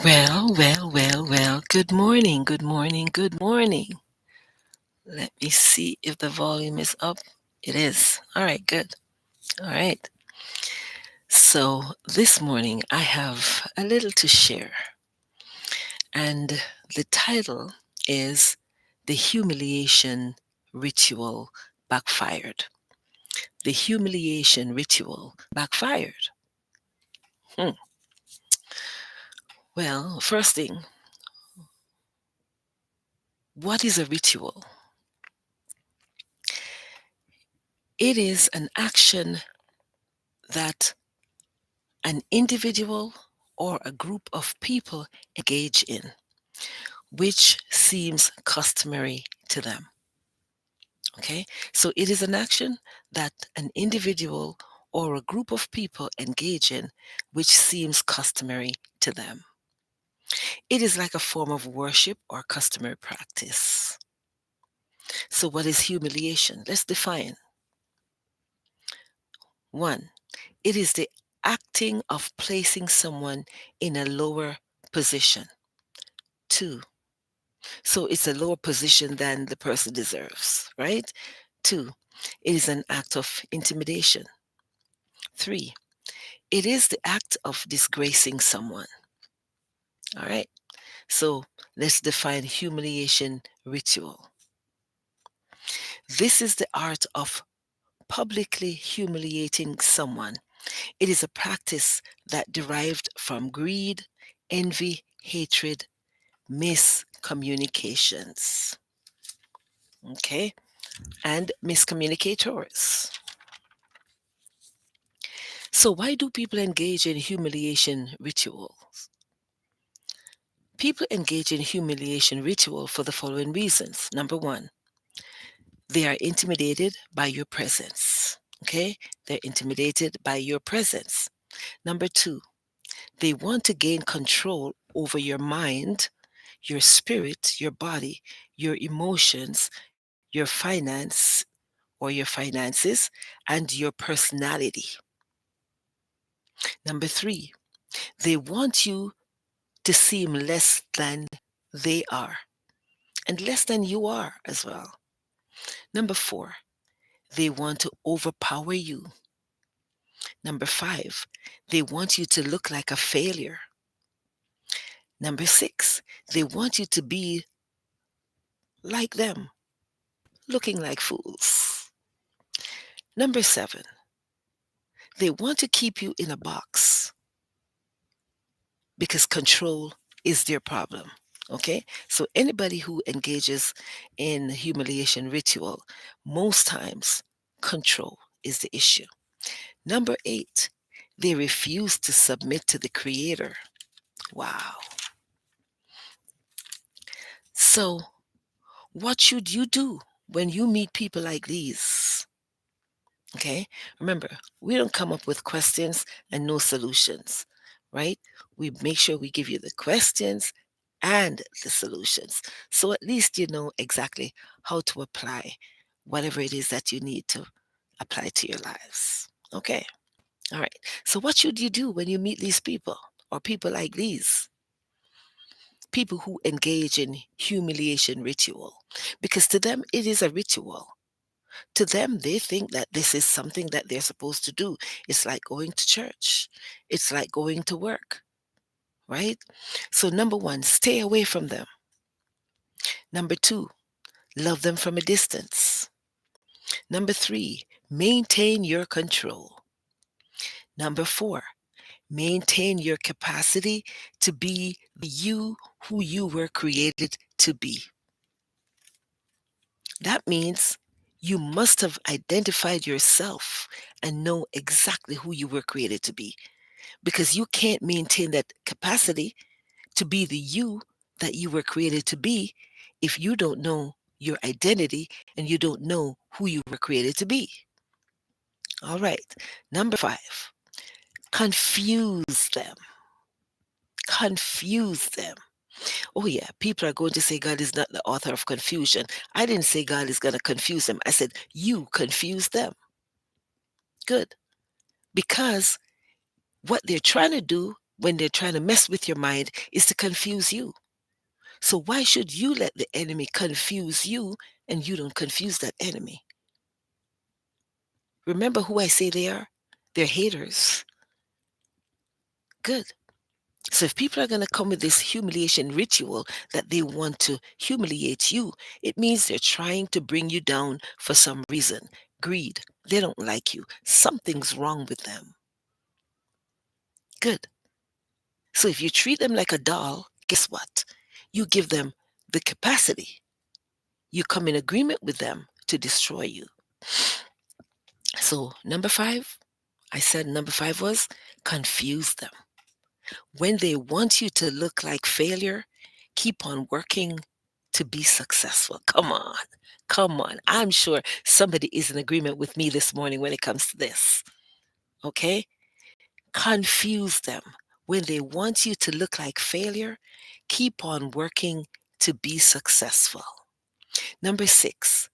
Well. Good morning, good morning, good morning. Let me see if the volume is up. It is. All right, good. All right. So this morning I have a little to share, and the title is The Humiliation Ritual Backfired. The Humiliation Ritual Backfired. Hmm. Well, first thing, what is a ritual? It is an action that an individual or a group of people engage in, which seems customary to them. Okay, so it is an action that an individual or a group of people engage in, which seems customary to them. It is like a form of worship or customary practice. So, what is humiliation? Let's define. One, it is the acting of placing someone in a lower position. Two, so it's a lower position than the person deserves, right? Two, it is an act of intimidation. Three, it is the act of disgracing someone. All right. So let's define humiliation ritual. This is the art of publicly humiliating someone. It is a practice that derived from greed, envy, hatred, miscommunications. Okay. And miscommunicators. So, why do people engage in humiliation rituals? People engage in humiliation ritual for the following reasons. Number one, they are intimidated by your presence. Okay? They're intimidated by your presence. Number two, they want to gain control over your mind, your spirit, your body, your emotions, your finances, and your personality. Number three, they want you to seem less than they are and less than you are as well. Number four, they want to overpower you. Number five, they want you to look like a failure. Number six, they want you to be like them, looking like fools. Number seven, they want to keep you in a box because control is their problem. Okay, so anybody who engages in humiliation ritual, most times control is the issue. Number eight, they refuse to submit to the creator. Wow. So, what should you do when you meet people like these? Okay, remember, we don't come up with questions and no solutions, right? We make sure we give you the questions and the solutions. So at least you know exactly how to apply whatever it is that you need to apply to your lives. Okay, all right. So, what should you do when you meet these people or people like these? People who engage in humiliation ritual, because to them it is a ritual. To them, they think that this is something that they're supposed to do. It's like going to church, it's like going to work, right? So, number one, stay away from them. Number two, love them from a distance. Number three, maintain your control. Number four, maintain your capacity to be you who you were created to be. That means you must have identified yourself and know exactly who you were created to be, because you can't maintain that capacity to be the you that you were created to be if you don't know your identity and you don't know who you were created to be. All right. Number five, confuse them. Confuse them. Oh, yeah, people are going to say God is not the author of confusion. I didn't say God is going to confuse them. I said, you confuse them. Good. Because what they're trying to do when they're trying to mess with your mind is to confuse you. So why should you let the enemy confuse you and you don't confuse that enemy? Remember who I say they are? They're haters. Good. So if people are going to come with this humiliation ritual that they want to humiliate you, it means they're trying to bring you down for some reason. Greed. They don't like you. Something's wrong with them. Good. So if you treat them like a doll, guess what? You give them the capacity. You come in agreement with them to destroy you. So number 5, I said number 5 was confuse them. When they want you to look like failure, keep on working to be successful. Come on. Come on. I'm sure somebody is in agreement with me this morning when it comes to this. Okay? Confuse them. When they want you to look like failure, keep on working to be successful. Number 6,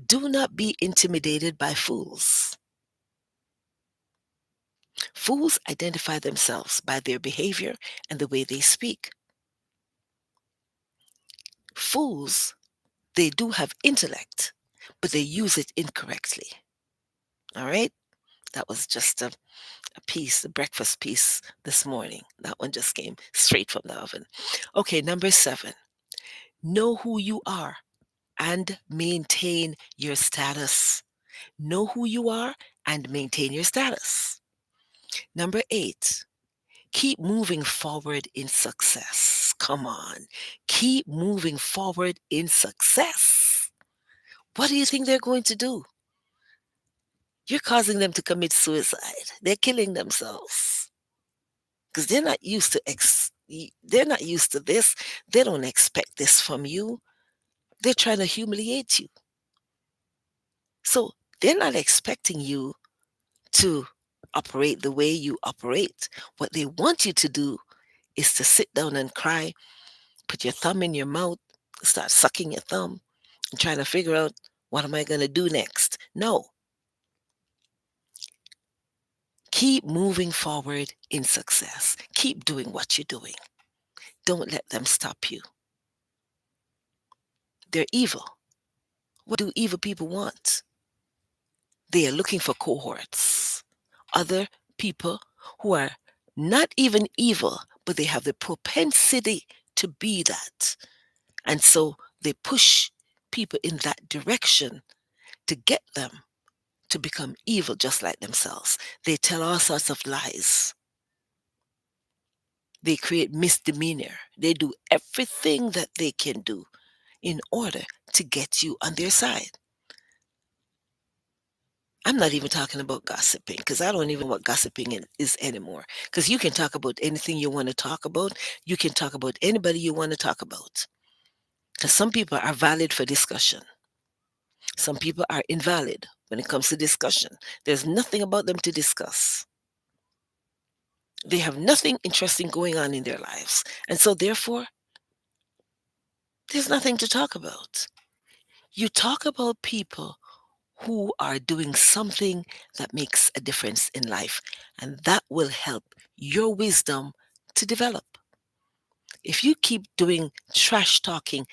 do not be intimidated by fools. Fools identify themselves by their behavior and the way they speak. Fools, they do have intellect, but they use it incorrectly. All right? That was just a piece, a breakfast piece this morning. That one just came straight from the oven. Okay, number 7, know who you are and maintain your status. Know who you are and maintain your status. Number 8, keep moving forward in success. Come on. Keep moving forward in success. What do you think they're going to do? You're causing them to commit suicide. They're killing themselves because they're not used to this. They don't expect this from you. They're trying to humiliate you. So they're not expecting you to operate the way you operate. What they want you to do is to sit down and cry, put your thumb in your mouth, start sucking your thumb, and trying to figure out, what am I going to do next? No. Keep moving forward in success. Keep doing what you're doing. Don't let them stop you. They're evil. What do evil people want? They are looking for cohorts, other people who are not even evil, but they have the propensity to be that. And so they push people in that direction to get them to become evil just like themselves. They tell all sorts of lies. They create misdemeanor. They do everything that they can do in order to get you on their side. I'm not even talking about gossiping because I don't even know what gossiping is anymore. Because you can talk about anything you want to talk about. You can talk about anybody you want to talk about. Because some people are valid for discussion. Some people are invalid when it comes to discussion. There's nothing about them to discuss. They have nothing interesting going on in their lives. And so therefore, there's nothing to talk about. You talk about people who are doing something that makes a difference in life, and that will help your wisdom to develop. If you keep doing trash talking,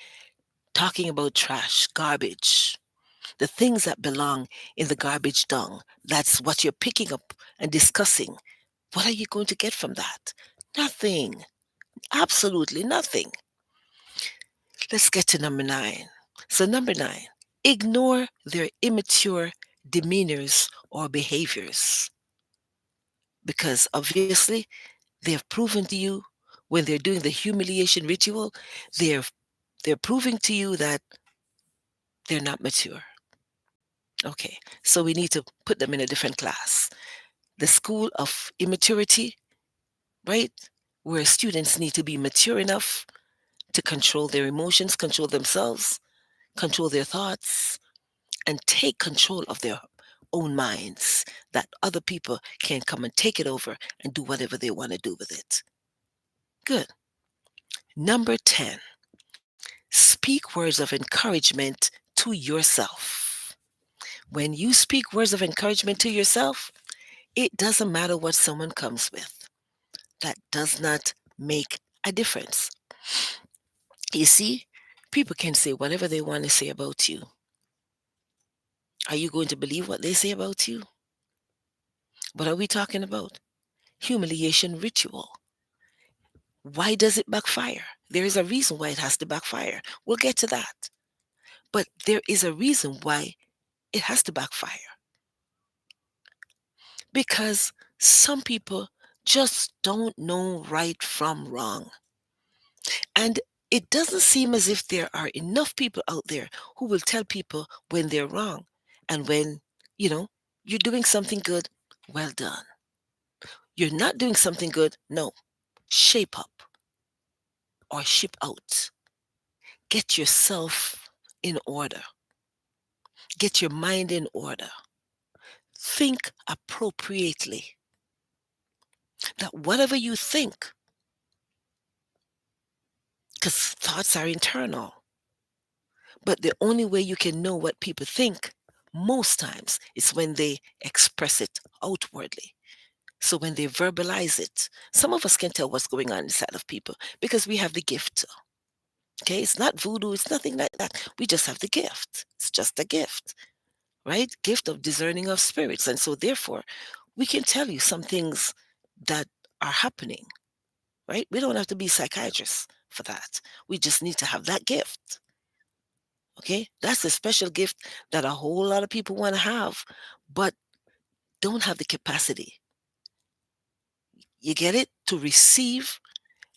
talking about trash, garbage, the things that belong in the garbage dung, that's what you're picking up and discussing. What are you going to get from that? Nothing. Absolutely nothing. Let's get to number 9. So, number 9, ignore their immature demeanors or behaviors because obviously they have proven to you when they're doing the humiliation ritual, they're they're proving to you that they're not mature. Okay, so we need to put them in a different class. The school of immaturity, right? Where students need to be mature enough to control their emotions, control themselves, control their thoughts, and take control of their own minds that other people can come and take it over and do whatever they want to do with it. Good. Number 10, speak words of encouragement to yourself. When you speak words of encouragement to yourself, it doesn't matter what someone comes with. that does not make a difference. You see, people can say whatever they want to say about you. Are you going to believe what they say about you? What are we talking about? Humiliation ritual. Why does it backfire? There is a reason why it has to backfire. We'll get to that. But there is a reason why it has to backfire. Because some people just don't know right from wrong. And it doesn't seem as if there are enough people out there who will tell people when they're wrong. And when, you know, you're doing something good, well done. You're not doing something good, no, shape up or ship out. Get yourself in order. Get your mind in order. Think appropriately. That whatever you think, because thoughts are internal, but the only way you can know what people think most times is when they express it outwardly. So when they verbalize it, some of us can tell what's going on inside of people because we have the gift. Okay, it's not voodoo, it's nothing like that. We just have the gift. It's just a gift, right? Gift of discerning of spirits. And so therefore, we can tell you some things that are happening, right? We don't have to be psychiatrists for that. We just need to have that gift. Okay, that's a special gift that a whole lot of people want to have, but don't have the capacity. You get it? To receive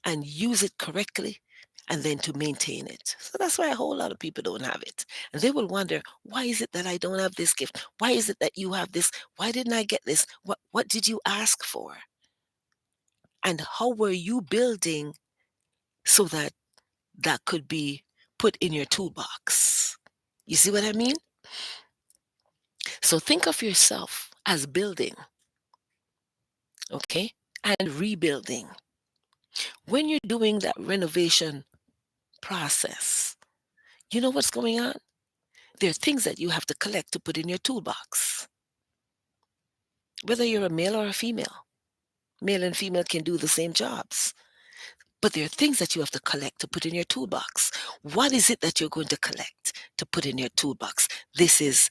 and use it correctly and then to maintain it. So that's why a whole lot of people don't have it. And they will wonder, why is it that I don't have this gift? Why is it that you have this? Why didn't I get this? What did you ask for? And how were you building so that that could be put in your toolbox? You see what I mean? So think of yourself as building, okay, and rebuilding. When you're doing that renovation process, you know what's going on? There are things that you have to collect to put in your toolbox, whether you're a male or a female. Male and female can do the same jobs, but there are things that you have to collect to put in your toolbox. What is it that you're going to collect to put in your toolbox? This is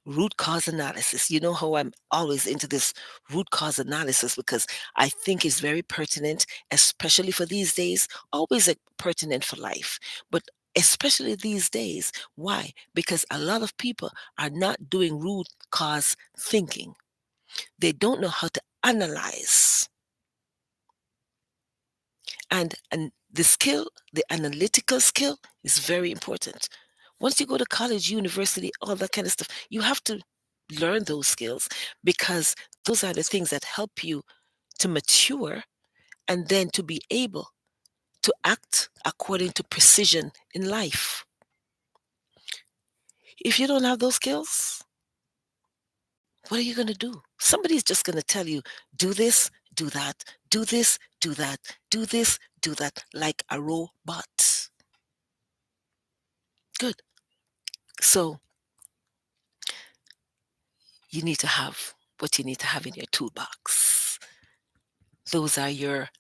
root cause analysis. You know how I'm always into this root cause analysis because I think it's very pertinent, especially for these days, always pertinent for life, but especially these days. Why? Because a lot of people are not doing root cause thinking. They don't know how to analyze. And the skill, the analytical skill is very important. Once you go to college, university, all that kind of stuff, you have to learn those skills because those are the things that help you to mature and then to be able to act according to precision in life. If you don't have those skills, what are you going to do? Somebody's just going to tell you, do this, do that, do this, do that, do this, do that, like a robot. Good. So you need to have what you need to have in your toolbox. Those are your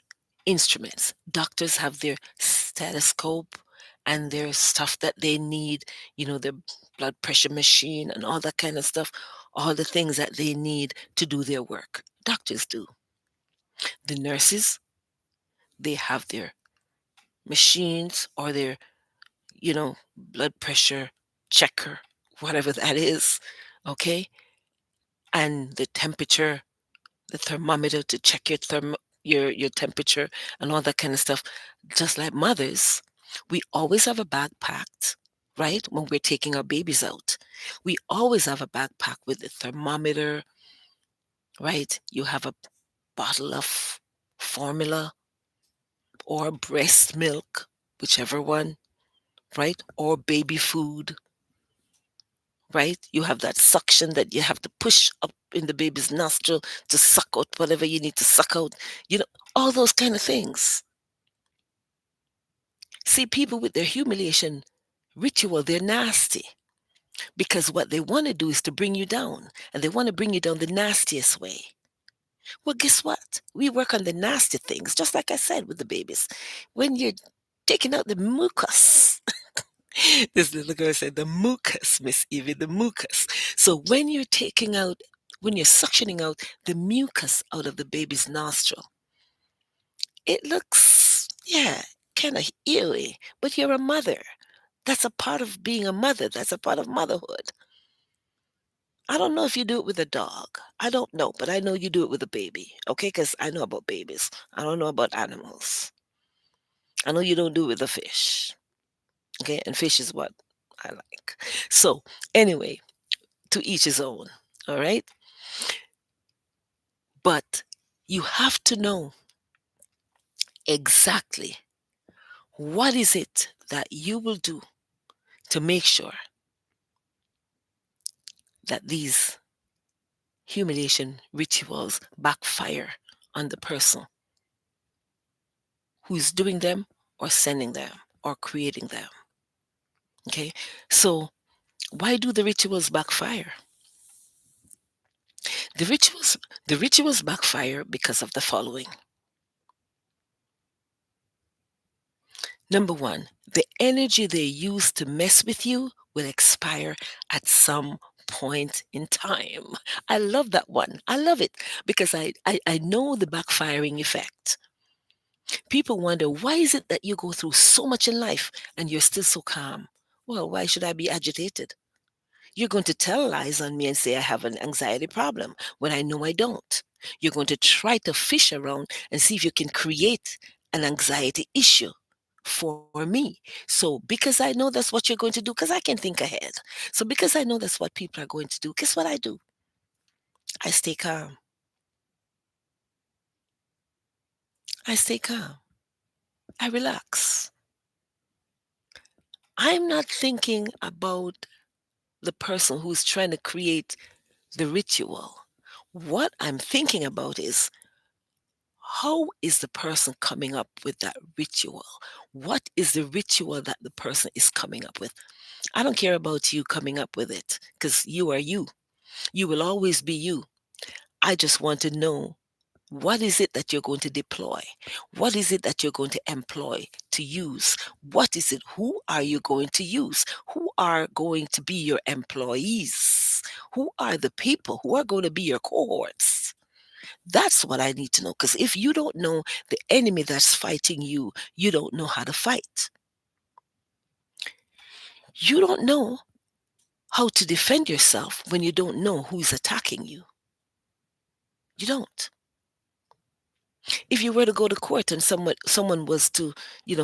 instruments. Doctors have their stethoscope and their stuff that they need, their blood pressure machine and all that kind of stuff, all the things that they need to do their work. Doctors do. The nurses, they have their machines or their, blood pressure checker, whatever that is, okay? And the thermometer to check your temperature and all that kind of stuff. Just like mothers, we always have a bag packed, right? When we're taking our babies out, we always have a backpack with the thermometer, right? You have a bottle of formula or breast milk, whichever one, right? Or baby food, right? You have that suction that you have to push up in the baby's nostril to suck out whatever you need to suck out, all those kind of things. See, people with their humiliation ritual, they're nasty because what they want to do is to bring you down, and they want to bring you down the nastiest way. Well, guess what? We work on the nasty things, just like I said with the babies. When you're taking out the mucus, this little girl said, the mucus, Miss Evie, the mucus. So when you're suctioning out the mucus out of the baby's nostril, it looks, yeah, kind of eerie, but you're a mother. That's a part of being a mother. That's a part of motherhood. I don't know if you do it with a dog. I don't know, but I know you do it with a baby, okay? Because I know about babies. I don't know about animals. I know you don't do it with a fish, okay? And fish is what I like. So, anyway, to each his own, all right? But you have to know exactly what is it that you will do to make sure that these humiliation rituals backfire on the person who's doing them or sending them or creating them. Okay, so why do the rituals backfire? The rituals the rituals backfire because of the following. Number one, the energy they use to mess with you will expire at some point in time. I love that one. I love it because I know the backfiring effect. People wonder, why is it that you go through so much in life and you're still so calm? Well, why should I be agitated? You're going to tell lies on me and say I have an anxiety problem when I know I don't. You're going to try to fish around and see if you can create an anxiety issue for me. So, because I know that's what you're going to do, because I can think ahead. So, because I know that's what people are going to do, guess what I do? I stay calm. I stay calm. I relax. I'm not thinking about the person who's trying to create the ritual. What I'm thinking about is, how is the person coming up with that ritual? What is the ritual that the person is coming up with? I don't care about you coming up with it because you are you. You will always be you. I just want to know, what is it that you're going to deploy? What is it that you're going to employ to use? What is it? Who are you going to use? Who are going to be your employees? Who are the people who are going to be your cohorts? That's what I need to know. Because if you don't know the enemy that's fighting you, you don't know how to fight. You don't know how to defend yourself when you don't know who's attacking you. You don't. If you were to go to court and someone was to,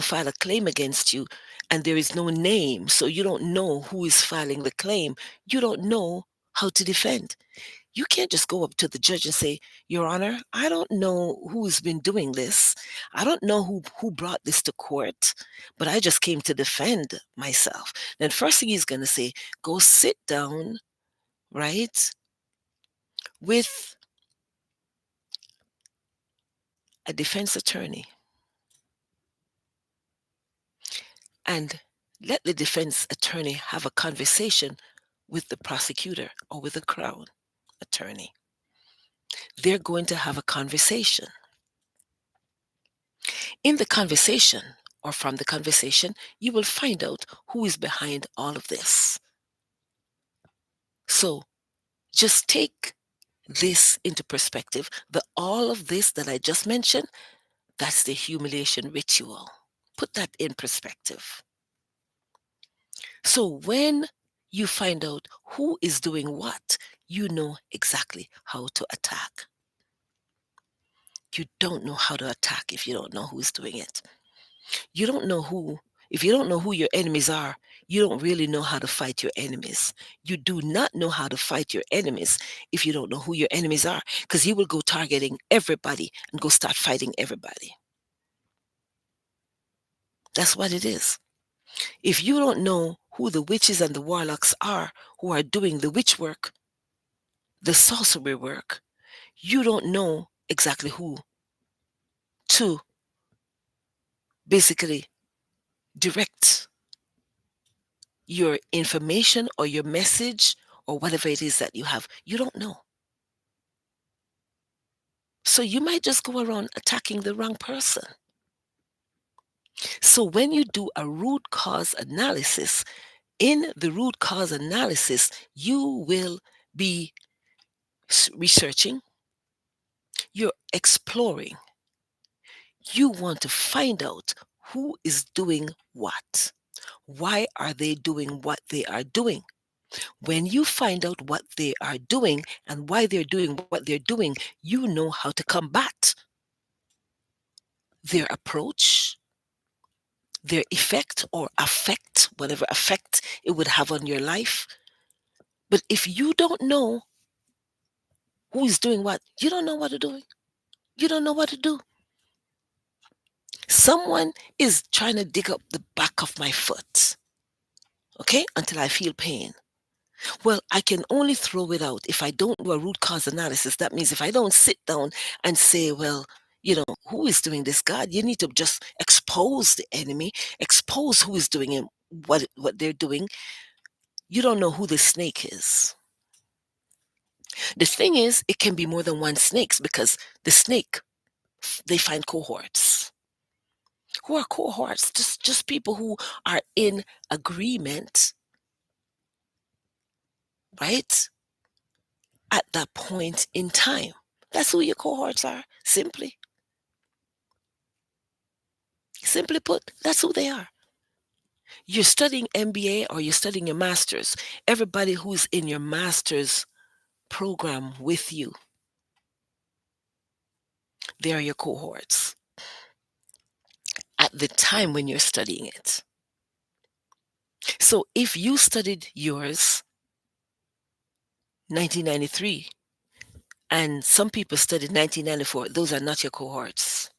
file a claim against you and there is no name, so you don't know who is filing the claim, you don't know how to defend. You can't just go up to the judge and say, Your Honor, I don't know who's been doing this. I don't know who brought this to court, but I just came to defend myself. Then first thing he's going to say, go sit down, right, with a defense attorney and let the defense attorney have a conversation with the prosecutor or with the crown attorney. They're going to have a conversation. In the conversation, or from the conversation, you will find out who is behind all of this. So just take this into perspective. All of this that I just mentioned, that's the humiliation ritual. Put that in perspective. So when you find out who is doing what, you know exactly how to attack. You don't know how to attack if you don't know who's doing it. You don't know who, if you don't know who your enemies are, you don't really know how to fight your enemies. You do not know how to fight your enemies if you don't know who your enemies are, because you will go targeting everybody and go start fighting everybody. That's what it is. If you don't know who the witches and the warlocks are who are doing the witch work, the sorcery work, you don't know exactly who to basically direct your information or your message or whatever it is that you have. You don't know. So you might just go around attacking the wrong person. So when you do a root cause analysis, in the root cause analysis, you will be researching, you're exploring, you want to find out who is doing what. Why are they doing what they are doing? When you find out what they are doing and why they're doing what they're doing, you know how to combat their approach, their effect or affect, whatever effect it would have on your life. But if you don't know who is doing what, you don't know what to do. You don't know what to do. Someone is trying to dig up the back of my foot, okay, until I feel pain. Well, I can only throw it out if I don't do a root cause analysis. That means if I don't sit down and say, well, who is doing this, God? You need to just expose the enemy, expose who is doing it, what they're doing. You don't know who the snake is. The thing is, it can be more than one snakes because the snake, they find cohorts. Who are cohorts? Just people who are in agreement, right? At that point in time. That's who your cohorts are. Simply put, that's who they are. You're studying MBA or you're studying your master's. Everybody who's in your master's program with you, they are your cohorts at the time when you're studying it. So if you studied yours 1993 and some people studied 1994, those are not your cohorts.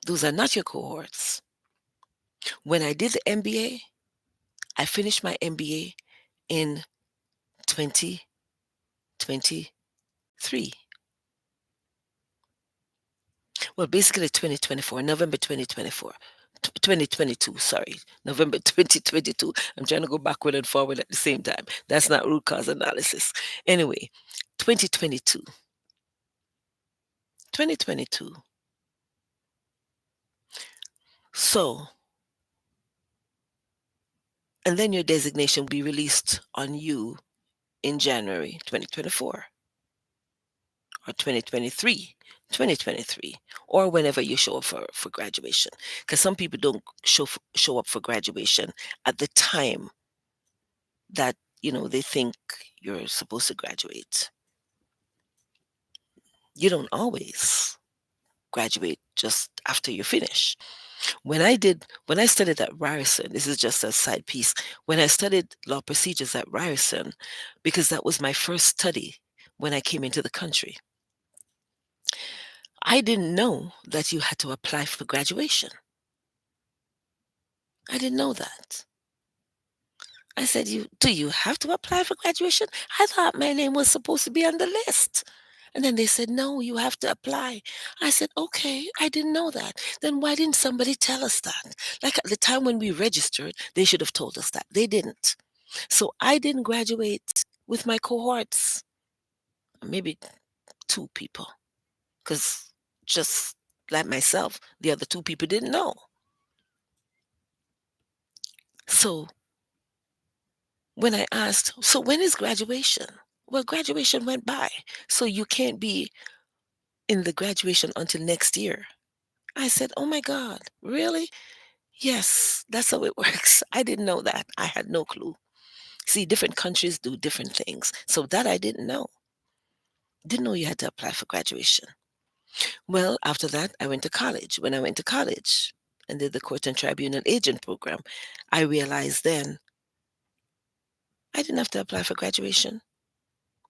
Those are not your cohorts. When I did the MBA, I finished my MBA in 2023. Well, basically 2024, November 2024. 2022, sorry, November 2022. I'm trying to go backward and forward at the same time. That's not root cause analysis. Anyway, 2022. 2022. So, and then your designation will be released on you in January 2024 or 2023, or whenever you show up for graduation. Because some people don't show up for graduation at the time that, they think you're supposed to graduate. You don't always graduate just after you finish. When I studied at Ryerson, this is just a side piece. When I studied law procedures at Ryerson, because that was my first study when I came into the country, I didn't know that you had to apply for graduation. I didn't know that. I said, do you have to apply for graduation? I thought my name was supposed to be on the list. And then they said, no, you have to apply. I said, okay, I didn't know that. Then why didn't somebody tell us that? Like at the time when we registered, they should have told us that. They didn't. So I didn't graduate with my cohorts, maybe two people, because just like myself, the other two people didn't know. So when I asked, so when is graduation? Well, graduation went by, so you can't be in the graduation until next year. I said, oh my God, really? Yes, that's how it works. I didn't know that. I had no clue. See, different countries do different things. So that I didn't know. Didn't know you had to apply for graduation. Well, after that, I went to college. When I went to college and did the court and tribunal agent program, I realized then I didn't have to apply for graduation.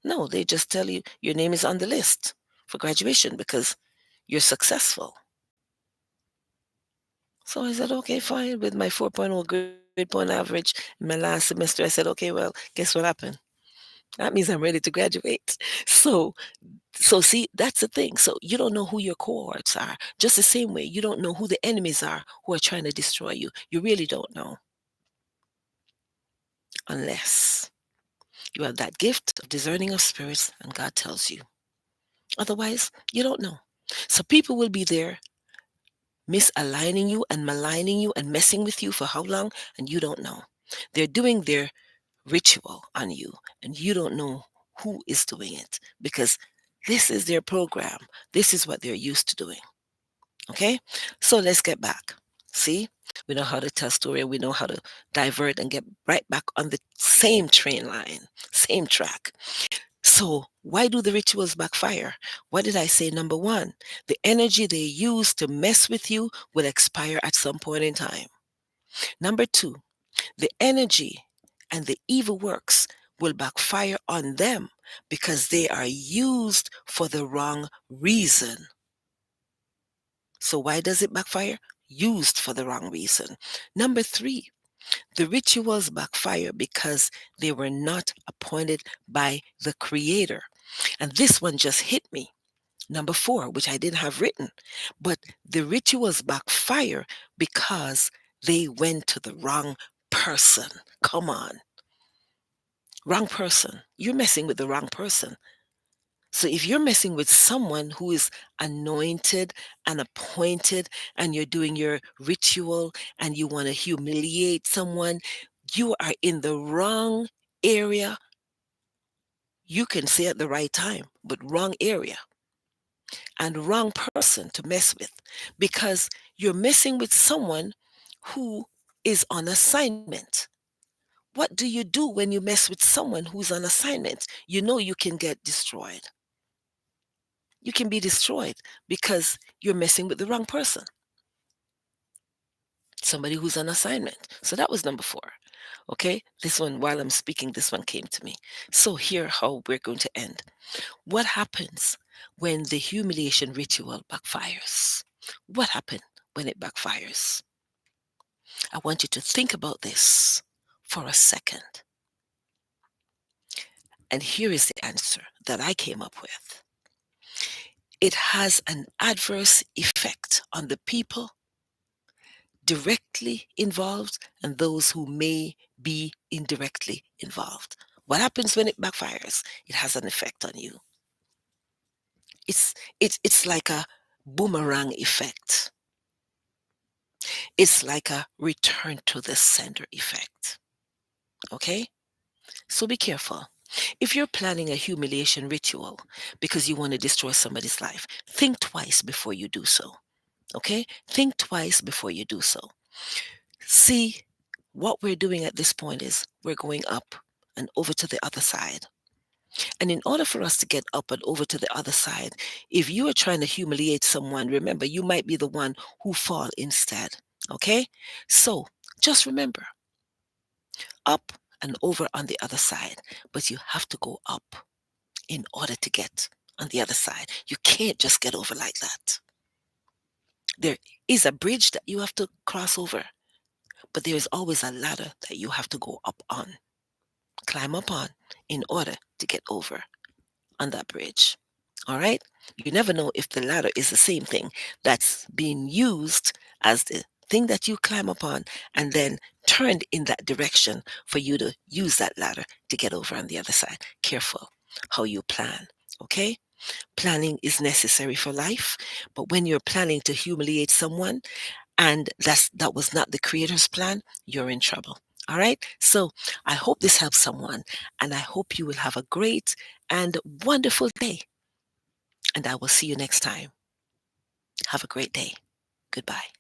No, they just tell you your name is on the list for graduation because you're successful. So I said, okay, fine. With my 4.0 grade point average in my last semester, I said, okay, well, guess what happened? That means I'm ready to graduate. So see, that's the thing. So you don't know who your cohorts are. Just the same way you don't know who the enemies are who are trying to destroy you. You really don't know unless you have that gift of discerning of spirits and God tells you. Otherwise, you don't know. So people will be there misaligning you and maligning you and messing with you for how long, and you don't know. They're doing their ritual on you, and you don't know who is doing it because this is their program. This is what they're used to doing. Okay? So let's get back. See? We know how to tell story, we know how to divert and get right back on the same train line, same track. So, why do the rituals backfire? What did I say? Number one, the energy they use to mess with you will expire at some point in time. Number two, the energy and the evil works will backfire on them because they are used for the wrong reason. So, why does it backfire? Used for the wrong reason. Number three, the rituals backfire because they were not appointed by the Creator. And this one just hit me. Number four, which I didn't have written, but the rituals backfire because they went to the wrong person. Come on, wrong person. You're messing with the wrong person. So if you're messing with someone who is anointed and appointed and you're doing your ritual and you want to humiliate someone, you are in the wrong area. You can say at the right time, but wrong area and wrong person to mess with because you're messing with someone who is on assignment. What do you do when you mess with someone who's on assignment? You know you can get destroyed. You can be destroyed because you're messing with the wrong person, somebody who's on assignment. So that was number four. Okay, this one, while I'm speaking, this one came to me. So here, how we're going to end. What happens when the humiliation ritual backfires? What happened when it backfires? I want you to think about this for a second. And here is the answer that I came up with. It has an adverse effect on the people directly involved and those who may be indirectly involved. What happens when it backfires? It has an effect on you. It's like a boomerang effect. It's like a return to the sender effect. Okay? So be careful. If you're planning a humiliation ritual because you want to destroy somebody's life, think twice before you do so. Okay? Think twice before you do so. See, what we're doing at this point is we're going up and over to the other side. And in order for us to get up and over to the other side, if you are trying to humiliate someone, remember, you might be the one who fall instead. Okay? So just remember, up and over on the other side, but you have to go up in order to get on the other side. You can't just get over like that. There is a bridge that you have to cross over, but there is always a ladder that you have to go up on, climb up on in order to get over on that bridge. All right? You never know if the ladder is the same thing that's being used as the thing that you climb upon and then turned in that direction for you to use that ladder to get over on the other side. Careful how you plan. Okay? Planning is necessary for life, but when you're planning to humiliate someone and that was not the creator's plan, you're in trouble. All right? So, I hope this helps someone and I hope you will have a great and wonderful day. And I will see you next time. Have a great day. Goodbye.